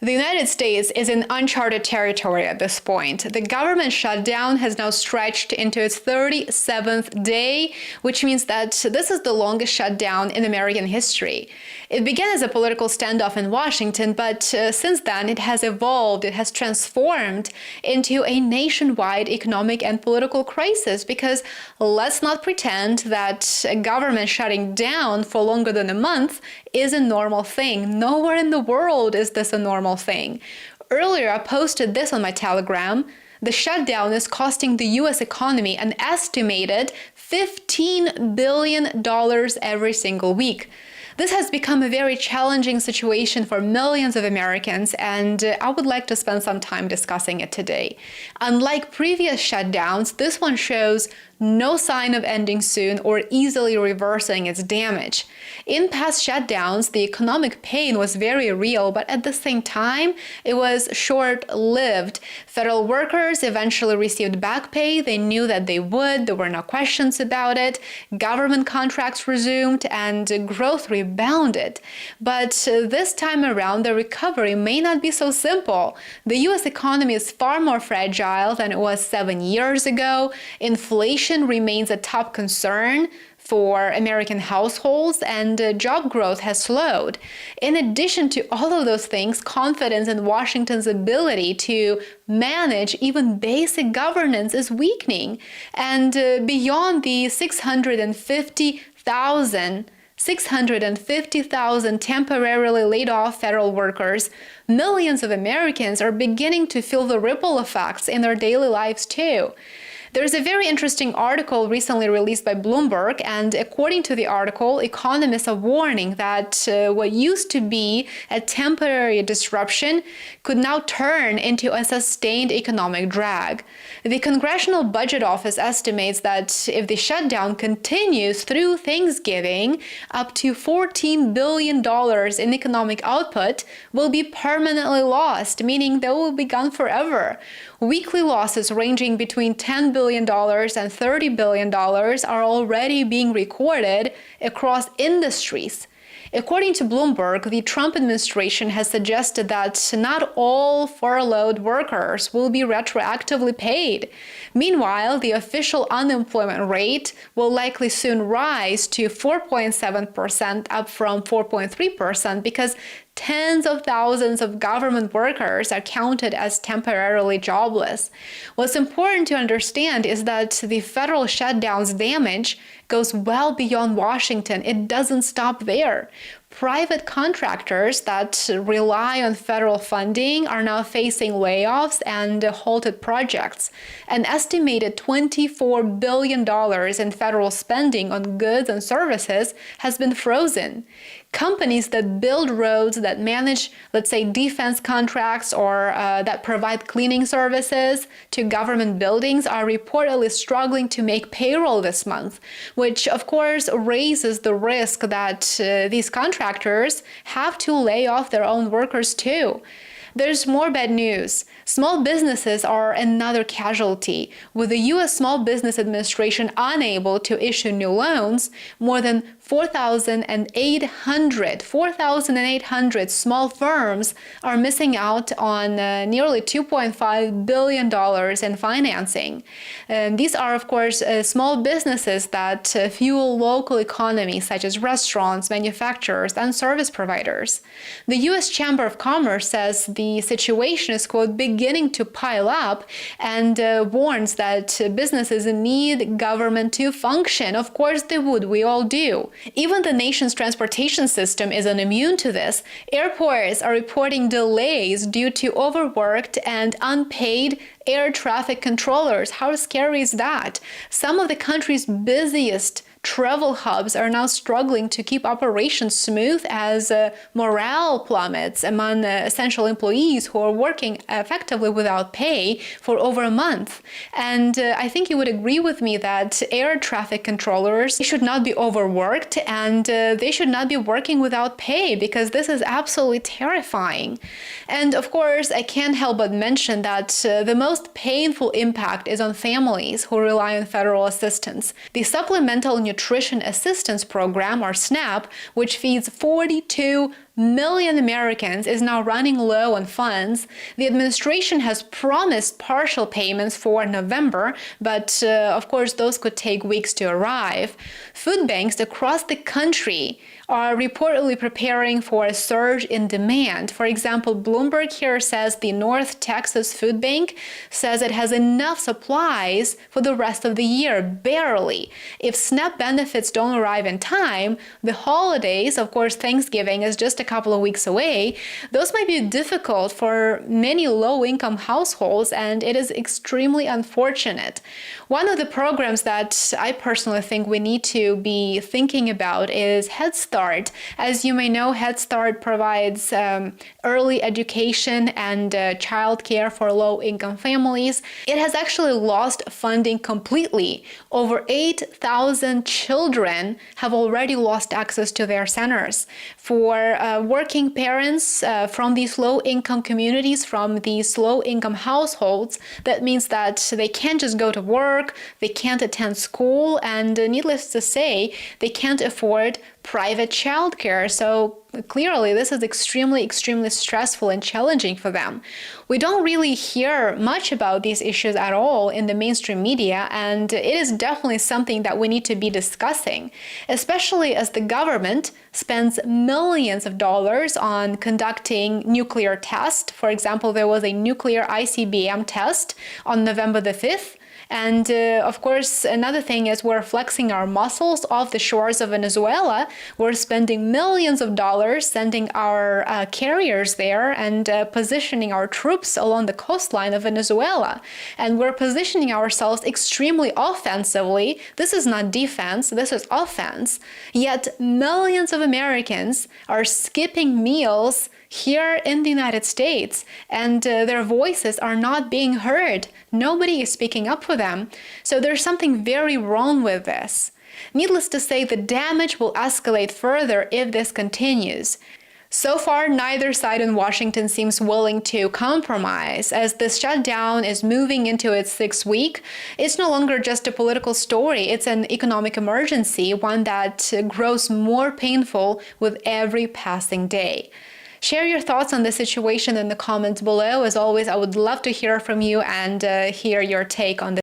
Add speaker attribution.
Speaker 1: The United States is in uncharted territory at this point. The government shutdown has now stretched into its 37th day, which means that this is the longest shutdown in American history. It began as a political standoff in Washington, but since then it has evolved, it has transformed into a nationwide economic and political crisis, because let's not pretend that a government shutting down for longer than a month is a normal thing. Nowhere in the world is this a normal thing. Earlier, I posted this on my Telegram. The shutdown is costing the U.S. economy an estimated $15 billion every single week. This has become a very challenging situation for millions of Americans, and I would like to spend some time discussing it today. Unlike previous shutdowns, this one shows no sign of ending soon or easily reversing its damage. In past shutdowns, the economic pain was very real, but at the same time, it was short-lived. Federal workers eventually received back pay. They knew that they would. There were no questions about it. Government contracts resumed and growth rebounded. But this time around, the recovery may not be so simple. The U.S. economy is far more fragile than it was 7 years ago. Inflation remains a top concern for American households, and job growth has slowed. In addition to all of those things, confidence in Washington's ability to manage even basic governance is weakening. And beyond the 650,000 temporarily laid off federal workers, millions of Americans are beginning to feel the ripple effects in their daily lives too. There's a very interesting article recently released by Bloomberg, and according to the article, economists are warning that what used to be a temporary disruption could now turn into a sustained economic drag. The Congressional Budget Office estimates that if the shutdown continues through Thanksgiving, up to $14 billion in economic output will be permanently lost, meaning they will be gone forever. Weekly losses ranging between $10 billion and $30 billion are already being recorded across industries. According to Bloomberg, the Trump administration has suggested that not all furloughed workers will be retroactively paid. Meanwhile, the official unemployment rate will likely soon rise to 4.7%, up from 4.3%, because tens of thousands of government workers are counted as temporarily jobless. What's important to understand is that the federal shutdown's damage goes well beyond Washington. It doesn't stop there. Private contractors that rely on federal funding are now facing layoffs and halted projects. An estimated $24 billion in federal spending on goods and services has been frozen. Companies that build roads, that manage, let's say, defense contracts, or that provide cleaning services to government buildings are reportedly struggling to make payroll this month, which of course raises the risk that these contractors have to lay off their own workers too. There's more bad news. Small businesses are another casualty. With the U.S. Small Business Administration unable to issue new loans, more than 4,800 small firms are missing out on nearly $2.5 billion in financing. These are, of course, small businesses that fuel local economies, such as restaurants, manufacturers, and service providers. The U.S. Chamber of Commerce says the situation is, quote, beginning to pile up, and warns that businesses need government to function. Of course they would, we all do. Even the nation's transportation system isn't immune to this. Airports are reporting delays due to overworked and unpaid air traffic controllers. How scary is that? Some of the country's busiest travel hubs are now struggling to keep operations smooth as morale plummets among essential employees who are working effectively without pay for over a month. And I think you would agree with me that air traffic controllers should not be overworked, and they should not be working without pay, because this is absolutely terrifying. And of course, I can't help but mention that the most painful impact is on families who rely on federal assistance. The Supplemental Nutrition Assistance Program, or SNAP, which feeds 42 million Americans is now running low on funds. The administration has promised partial payments for November, but of course those could take weeks to arrive. Food banks across the country are reportedly preparing for a surge in demand. For example, Bloomberg here says the North Texas Food Bank says it has enough supplies for the rest of the year, barely. If SNAP benefits don't arrive in time, the holidays, of course Thanksgiving is just a couple of weeks away, those might be difficult for many low-income households, and it is extremely unfortunate. One of the programs that I personally think we need to be thinking about is Head Start. As you may know, Head Start provides early education and childcare for low-income families. It has actually lost funding completely. Over 8,000 children have already lost access to their centers. For working parents from these low-income communities, from these low-income households, that means that they can't just go to work, they can't attend school, and needless to say, they can't afford private childcare. So clearly, this is extremely stressful and challenging for them. We don't really hear much about these issues at all in the mainstream media, and it is definitely something that we need to be discussing, especially as the government spends millions of dollars on conducting nuclear tests. For example, there was a nuclear ICBM test on November the 5th. And of course, another thing is we're flexing our muscles off the shores of Venezuela. We're spending millions of dollars sending our carriers there and positioning our troops along the coastline of Venezuela. And we're positioning ourselves extremely offensively. This is not defense, this is offense. Yet millions of Americans are skipping meals here in the United States, and their voices are not being heard. Nobody is speaking up for them. So there's something very wrong with this. Needless to say, the damage will escalate further if this continues. So far, neither side in Washington seems willing to compromise. As the shutdown is moving into its 6th week, it's no longer just a political story, it's an economic emergency, one that grows more painful with every passing day. Share your thoughts on the situation in the comments below. As always, I would love to hear from you and hear your take on this.